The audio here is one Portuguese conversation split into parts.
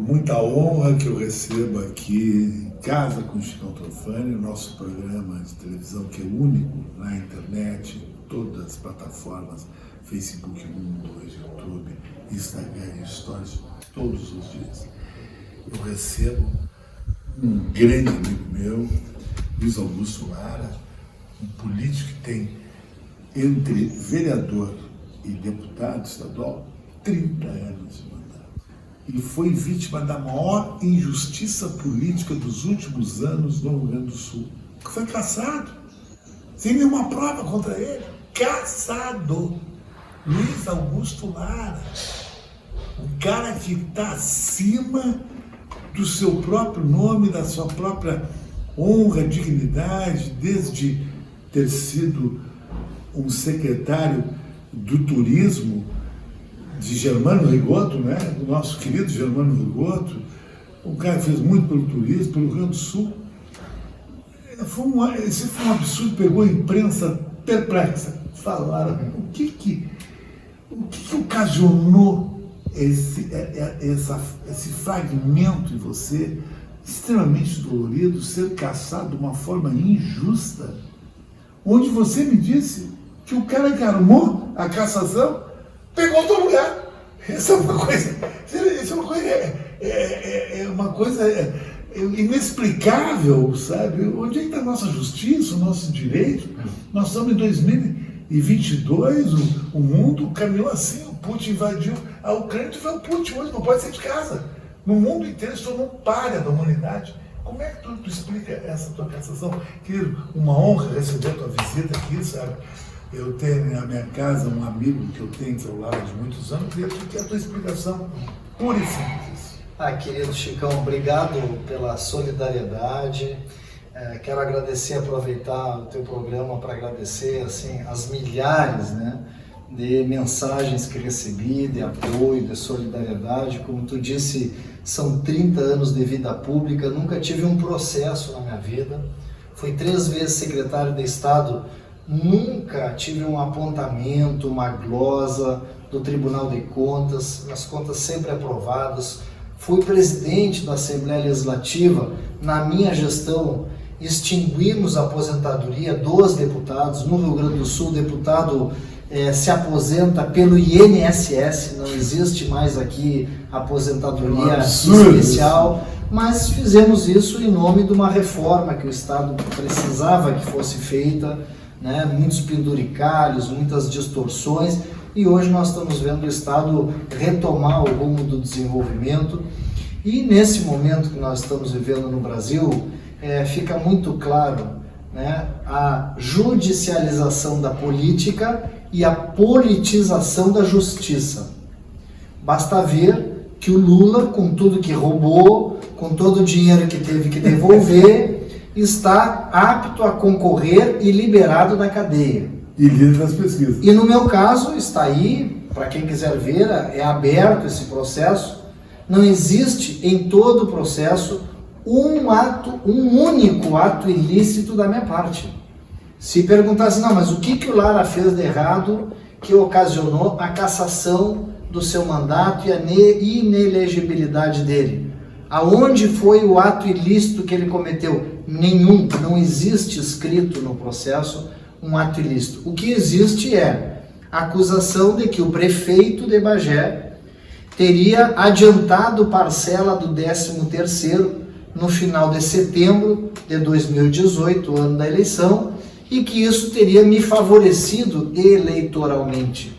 muita honra que eu recebo aqui em casa com o Chicão Trofani, o nosso programa de televisão que é único na internet, em todas as plataformas, Facebook Mundo, YouTube, Instagram, Stories, todos os dias. Eu recebo um grande amigo meu, Luiz Augusto Lara, um político que tem entre vereador e deputado estadual 30 anos de mandato. E foi vítima da maior injustiça política dos últimos anos no Rio Grande do Sul. Foi cassado, sem nenhuma prova contra ele. Cassado. Luiz Augusto Lara, um cara que está acima do seu próprio nome, da sua própria honra, dignidade, desde ter sido um secretário do turismo de Germano Rigoto, né? Do nosso querido Germano Rigoto, um cara que fez muito pelo turismo, pelo Rio Grande do Sul. Esse foi um absurdo, pegou a imprensa perplexa. Falaram, o que ocasionou esse fragmento em você, extremamente dolorido, ser cassado de uma forma injusta, onde você me disse que o cara que armou a cassação pegou o teu lugar. Isso é uma coisa inexplicável, sabe? Onde é que está a nossa justiça, o nosso direito? Nós estamos em 2022, o mundo caminhou assim, o Putin invadiu a Ucrânia, tu vê o Putin hoje, não pode sair de casa. No mundo inteiro, isso não para da humanidade. Como é que tu explica essa tua cassação? Querido, uma honra receber a tua visita aqui, sabe? Eu tenho na minha casa um amigo que eu tenho ao lado de muitos anos, e que é a tua explicação pura e simples. Querido Chicão, obrigado pela solidariedade. Quero agradecer, aproveitar o teu programa para agradecer assim, as milhares, né, de mensagens que recebi, de apoio, de solidariedade. Como tu disse, são 30 anos de vida pública, nunca tive um processo na minha vida. Fui 3 vezes secretário de Estado, nunca tive um apontamento, uma glosa do Tribunal de Contas, as contas sempre aprovadas. Fui presidente da Assembleia Legislativa, na minha gestão extinguimos a aposentadoria dos deputados. No Rio Grande do Sul, o deputado se aposenta pelo INSS, não existe mais aqui aposentadoria especial, mas fizemos isso em nome de uma reforma que o Estado precisava que fosse feita, né? Muitos penduricalhos, muitas distorções, e hoje nós estamos vendo o Estado retomar o rumo do desenvolvimento. E nesse momento que nós estamos vivendo no Brasil, fica muito claro, né, a judicialização da política e a politização da justiça. Basta ver que o Lula, com tudo que roubou, com todo o dinheiro que teve que devolver, está apto a concorrer e liberado da cadeia. E líder das pesquisas. E no meu caso, está aí, para quem quiser ver, é aberto esse processo. Não existe em todo o processo um único ato ilícito da minha parte. Se perguntasse, não, mas o que o Lara fez de errado que ocasionou a cassação do seu mandato e a inelegibilidade dele? Aonde foi o ato ilícito que ele cometeu? Nenhum, não existe escrito no processo um ato ilícito. O que existe é a acusação de que o prefeito de Bagé teria adiantado parcela do 13º no final de setembro de 2018, ano da eleição, e que isso teria me favorecido eleitoralmente.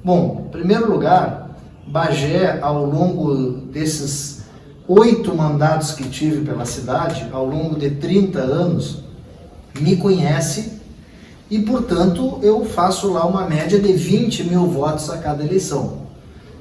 Bom, em primeiro lugar, Bagé, ao longo desses 8 mandatos que tive pela cidade, ao longo de 30 anos, me conhece e, portanto, eu faço lá uma média de 20 mil votos a cada eleição.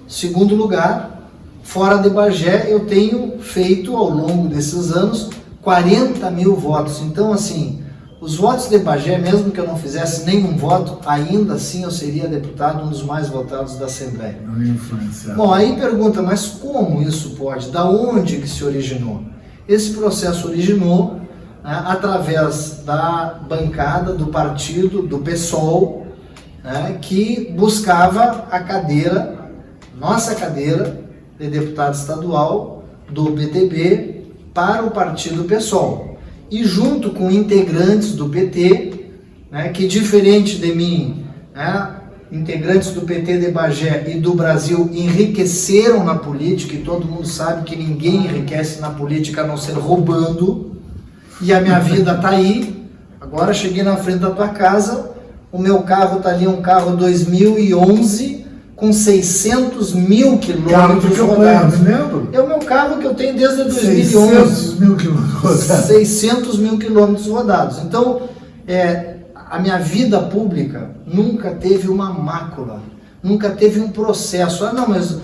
Segundo lugar, fora de Bagé, eu tenho feito, ao longo desses anos, 40 mil votos. Então, assim, os votos de Bagé, mesmo que eu não fizesse nenhum voto, ainda assim eu seria deputado, um dos mais votados da Assembleia. Não influenciar. Bom, aí pergunta, mas como isso pode? Da onde que se originou? Esse processo originou, né, através da bancada do partido, do PSOL, né, que buscava a cadeira, nossa cadeira de deputado estadual, do PTB para o partido PSOL. E junto com integrantes do PT, né, que diferente de mim, né, integrantes do PT de Bagé e do Brasil enriqueceram na política, e todo mundo sabe que ninguém enriquece na política a não ser roubando, e a minha vida está aí. Agora cheguei na frente da tua casa, o meu carro está ali, um carro 2011 com 600 mil quilômetros rodados. É o meu carro que eu tenho desde 2011. 600 mil quilômetros rodados. 600 mil quilômetros rodados. Então, a minha vida pública nunca teve uma mácula, nunca teve um processo. Ah, não, mas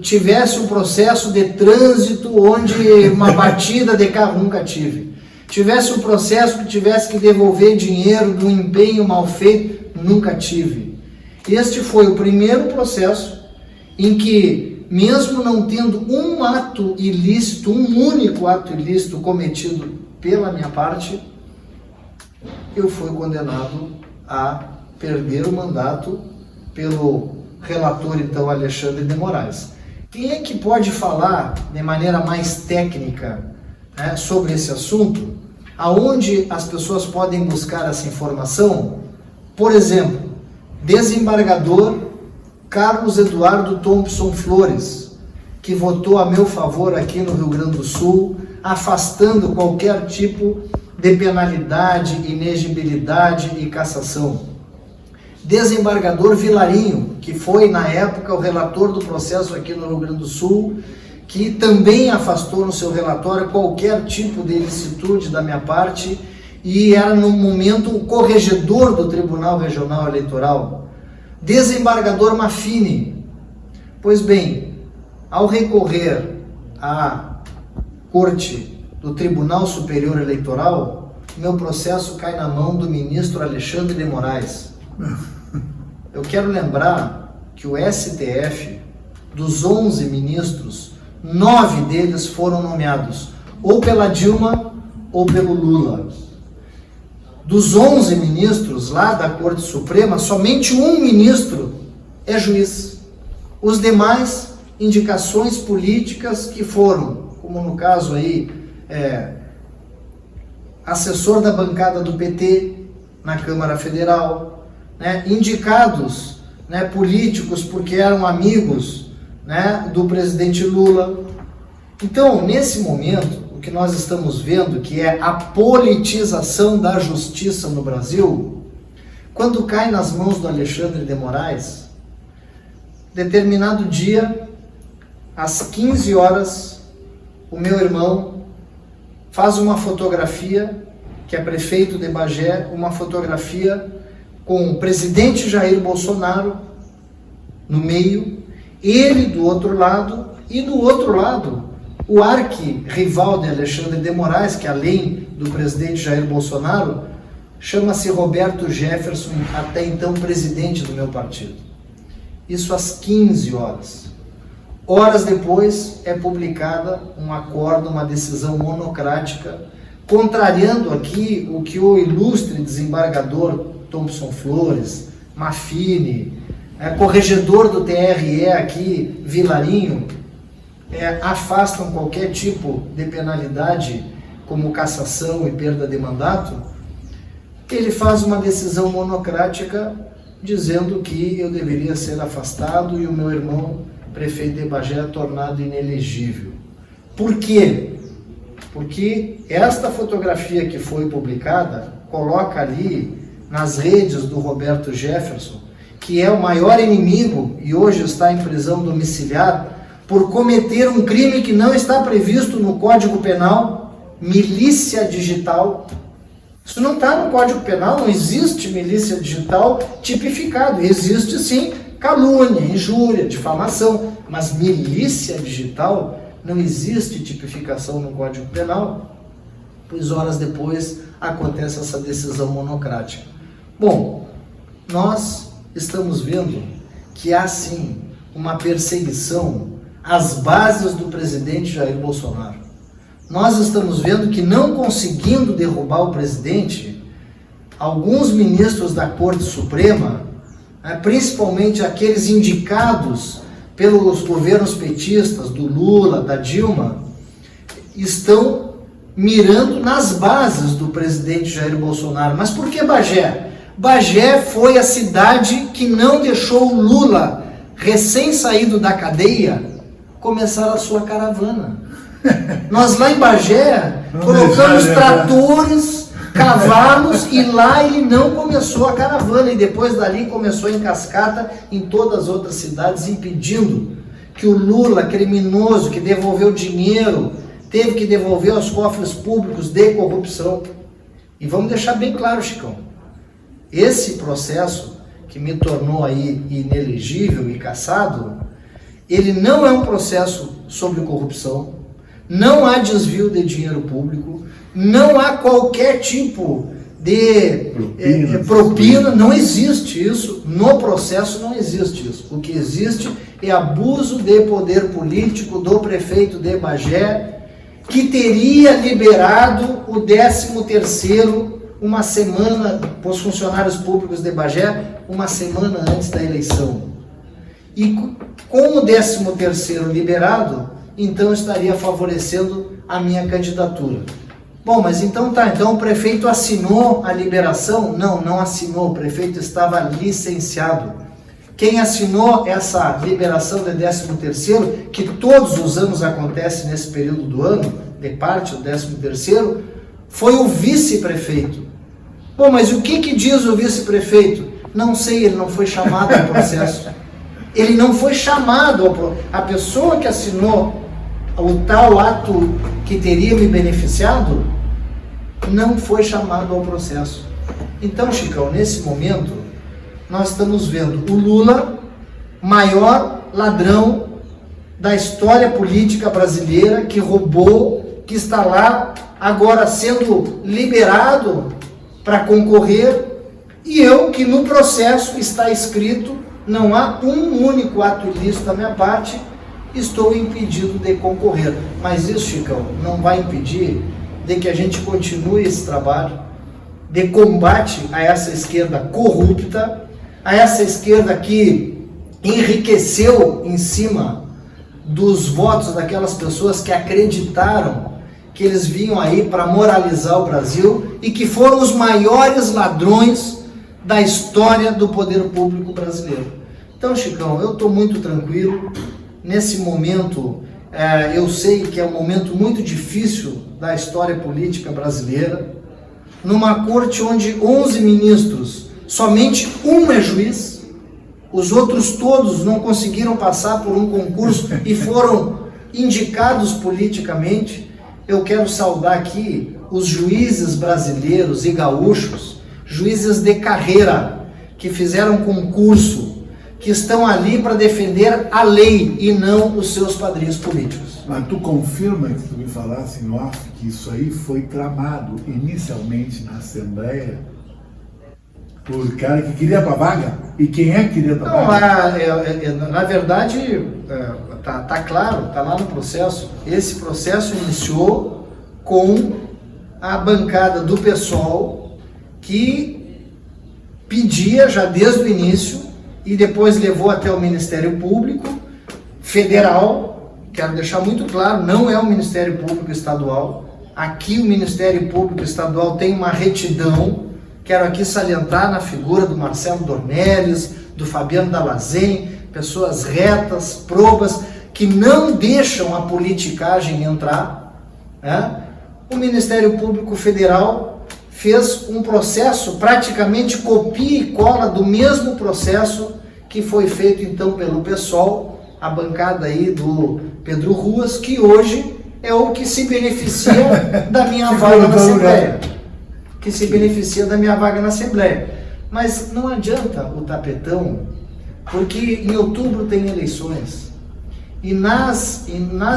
tivesse um processo de trânsito onde uma batida de carro, nunca tive. Tivesse um processo que tivesse que devolver dinheiro do empenho mal feito, nunca tive. Este foi o primeiro processo em que, mesmo não tendo um ato ilícito, um único ato ilícito cometido pela minha parte, eu fui condenado a perder o mandato pelo relator, então, Alexandre de Moraes. Quem é que pode falar de maneira mais técnica, né, sobre esse assunto? Aonde as pessoas podem buscar essa informação? Por exemplo, desembargador Carlos Eduardo Thompson Flores, que votou a meu favor aqui no Rio Grande do Sul, afastando qualquer tipo de penalidade, inegibilidade e cassação. Desembargador Vilarinho, que foi na época o relator do processo aqui no Rio Grande do Sul, que também afastou no seu relatório qualquer tipo de ilicitude da minha parte e era no momento o corregedor do Tribunal Regional Eleitoral. Desembargador Maffini. Pois bem, ao recorrer à Corte do Tribunal Superior Eleitoral, meu processo cai na mão do ministro Alexandre de Moraes. Eu quero lembrar que o STF, dos 11 ministros, 9 deles foram nomeados ou pela Dilma ou pelo Lula. Dos 11 ministros lá da Corte Suprema, somente um ministro é juiz. Os demais, indicações políticas que foram, como no caso aí, assessor da bancada do PT na Câmara Federal, né, indicados, né, políticos porque eram amigos, né, do presidente Lula. Então, nesse momento, o que nós estamos vendo, que é a politização da justiça no Brasil, quando cai nas mãos do Alexandre de Moraes, determinado dia, às 15 horas, o meu irmão faz uma fotografia, que é prefeito de Bagé, uma fotografia com o presidente Jair Bolsonaro no meio, ele do outro lado, e do outro lado, o arqui-rival de Alexandre de Moraes, que além do presidente Jair Bolsonaro, chama-se Roberto Jefferson, até então presidente do meu partido. Isso às 15 horas. Horas depois é publicada um acordo, uma decisão monocrática, contrariando aqui o que o ilustre desembargador Thompson Flores, Maffini, corregedor do TRE aqui, Vilarinho, afastam qualquer tipo de penalidade, como cassação e perda de mandato. Ele faz uma decisão monocrática dizendo que eu deveria ser afastado e o meu irmão, prefeito de Bagé, tornado inelegível. Por quê? Porque esta fotografia que foi publicada coloca ali nas redes do Roberto Jefferson, que é o maior inimigo e hoje está em prisão domiciliar por cometer um crime que não está previsto no Código Penal, milícia digital. Isso não está no Código Penal, não existe milícia digital tipificado. Existe sim calúnia, injúria, difamação, mas milícia digital não existe tipificação no Código Penal. Pois horas depois acontece essa decisão monocrática. Bom, nós estamos vendo que há sim uma perseguição às bases do presidente Jair Bolsonaro. Nós estamos vendo que, não conseguindo derrubar o presidente, alguns ministros da Corte Suprema, principalmente aqueles indicados pelos governos petistas, do Lula, da Dilma, estão mirando nas bases do presidente Jair Bolsonaro. Mas por que Bagé? Bagé foi a cidade que não deixou o Lula, recém-saído da cadeia, começar a sua caravana. Nós lá em Bagé colocamos tratores, cavalos, e lá ele não começou a caravana, e depois dali começou em cascata em todas as outras cidades, impedindo que o Lula, criminoso, que devolveu dinheiro, teve que devolver aos cofres públicos de corrupção. E vamos deixar bem claro, Chicão, esse processo que me tornou aí inelegível e cassado, ele não é um processo sobre corrupção, não há desvio de dinheiro público, não há qualquer tipo de propina, não existe isso, no processo não existe isso. O que existe é abuso de poder político do prefeito de Bagé, que teria liberado o 13º uma semana, para os funcionários públicos de Bagé, uma semana antes da eleição. E com o 13º liberado, então estaria favorecendo a minha candidatura. Bom, mas então tá, então o prefeito assinou a liberação? Não, não assinou, o prefeito estava licenciado. Quem assinou essa liberação de 13º, que todos os anos acontece nesse período do ano, de parte do 13º, foi o vice-prefeito. Bom, mas o que diz o vice-prefeito? Não sei, ele não foi chamado ao processo. Ele não foi chamado ao processo. A pessoa que assinou o tal ato que teria me beneficiado, não foi chamado ao processo. Então, Chicão, nesse momento, nós estamos vendo o Lula, maior ladrão da história política brasileira, que roubou, que está lá agora sendo liberado para concorrer, e eu, que no processo está escrito, não há um único ato ilícito da minha parte, estou impedido de concorrer. Mas isso, Chicão, não vai impedir de que a gente continue esse trabalho de combate a essa esquerda corrupta, a essa esquerda que enriqueceu em cima dos votos daquelas pessoas que acreditaram que eles vinham aí para moralizar o Brasil e que foram os maiores ladrões da história do poder público brasileiro. Então, Chicão, eu estou muito tranquilo. Nesse momento, eu sei que é um momento muito difícil da história política brasileira, numa corte onde 11 ministros, somente um é juiz, os outros todos não conseguiram passar por um concurso e foram indicados politicamente. Eu quero saudar aqui os juízes brasileiros e gaúchos, juízes de carreira, que fizeram concurso, que estão ali para defender a lei e não os seus padrinhos políticos. Mas tu confirma que tu me falasse em off que isso aí foi tramado inicialmente na Assembleia por cara que queria para vaga? E quem é que queria para vaga? Na verdade, tá claro, tá lá no processo. Esse processo iniciou com a bancada do PSOL, que pedia já desde o início, e depois levou até o Ministério Público Federal. Quero deixar muito claro, não é o Ministério Público Estadual. Aqui o Ministério Público Estadual tem uma retidão. Quero aqui salientar na figura do Marcelo Dornelles, do Fabiano Dalazen, pessoas retas, probas, que não deixam a politicagem entrar, né? O Ministério Público Federal fez um processo, praticamente copia e cola do mesmo processo que foi feito então pelo PSOL, a bancada aí do Pedro Ruas, que hoje é o que se beneficia da minha vaga na Assembleia. Mas não adianta o tapetão, porque em outubro tem eleições. E nas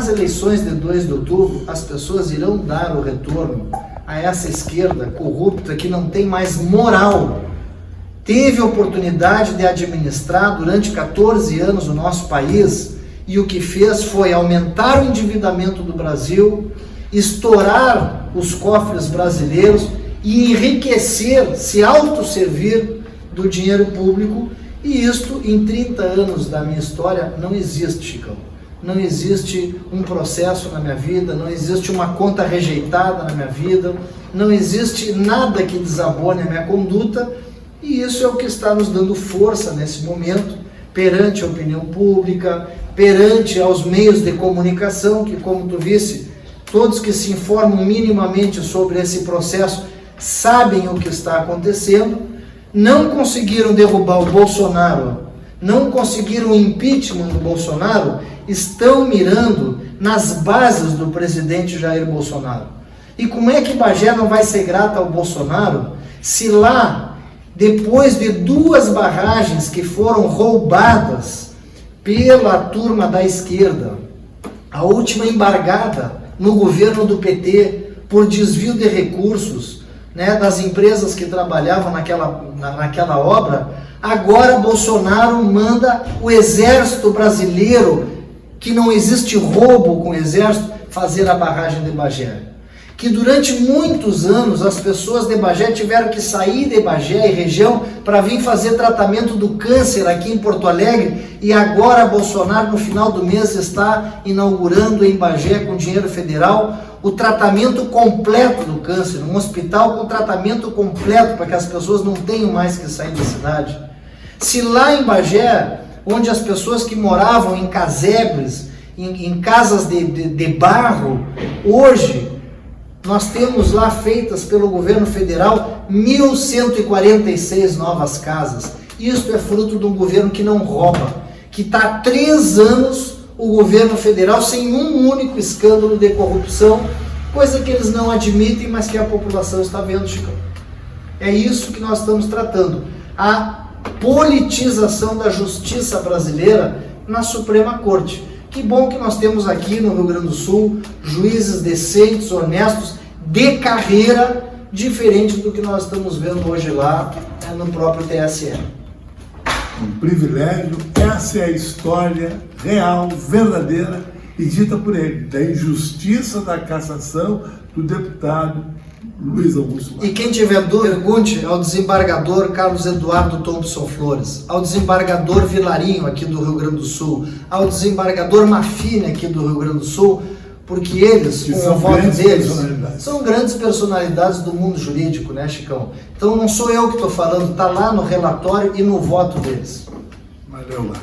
eleições de 2 de outubro, as pessoas irão dar o retorno a essa esquerda corrupta que não tem mais moral. Teve a oportunidade de administrar durante 14 anos o nosso país, e o que fez foi aumentar o endividamento do Brasil, estourar os cofres brasileiros e enriquecer, se autosservir do dinheiro público, E isto, em 30 anos da minha história, não existe, Chicão. Não existe um processo na minha vida, não existe uma conta rejeitada na minha vida, não existe nada que desabone a minha conduta, e isso é o que está nos dando força nesse momento, perante a opinião pública, perante aos meios de comunicação, que, como tu visse, todos que se informam minimamente sobre esse processo sabem o que está acontecendo. Não conseguiram derrubar o Bolsonaro, não conseguiram o impeachment do Bolsonaro, estão mirando nas bases do presidente Jair Bolsonaro. E como é que Bagé não vai ser grata ao Bolsonaro, se lá, depois de 2 barragens que foram roubadas pela turma da esquerda, a última embargada no governo do PT por desvio de recursos, né, das empresas que trabalhavam naquela obra, agora Bolsonaro manda o exército brasileiro, que não existe roubo com o exército, fazer a barragem de Bagé. Que durante muitos anos as pessoas de Bagé tiveram que sair de Bagé e região para vir fazer tratamento do câncer aqui em Porto Alegre, e agora Bolsonaro no final do mês está inaugurando em Bagé com dinheiro federal o tratamento completo do câncer, um hospital com tratamento completo para que as pessoas não tenham mais que sair da cidade. Se lá em Bagé, onde as pessoas que moravam em casebres, em casas de barro, hoje nós temos lá feitas pelo governo federal 1.146 novas casas. Isto é fruto de um governo que não rouba, que está há 3 anos o governo federal sem um único escândalo de corrupção, coisa que eles não admitem, mas que a população está vendo, Chico. É isso que nós estamos tratando. A politização da justiça brasileira na Suprema Corte. Que bom que nós temos aqui no Rio Grande do Sul juízes decentes, honestos, de carreira, diferente do que nós estamos vendo hoje lá no próprio TSE. Um privilégio, essa é a história real, verdadeira e dita por ele, da injustiça da cassação do deputado Luiz Augusto Maia. E quem tiver dúvida, pergunte ao desembargador Carlos Eduardo Thompson Flores, ao desembargador Vilarinho aqui do Rio Grande do Sul, ao desembargador Mafini aqui do Rio Grande do Sul, porque eles, com o voto deles, são grandes personalidades do mundo jurídico, né, Chicão? Então não sou eu que estou falando, está lá no relatório e no voto deles. Valeu lá.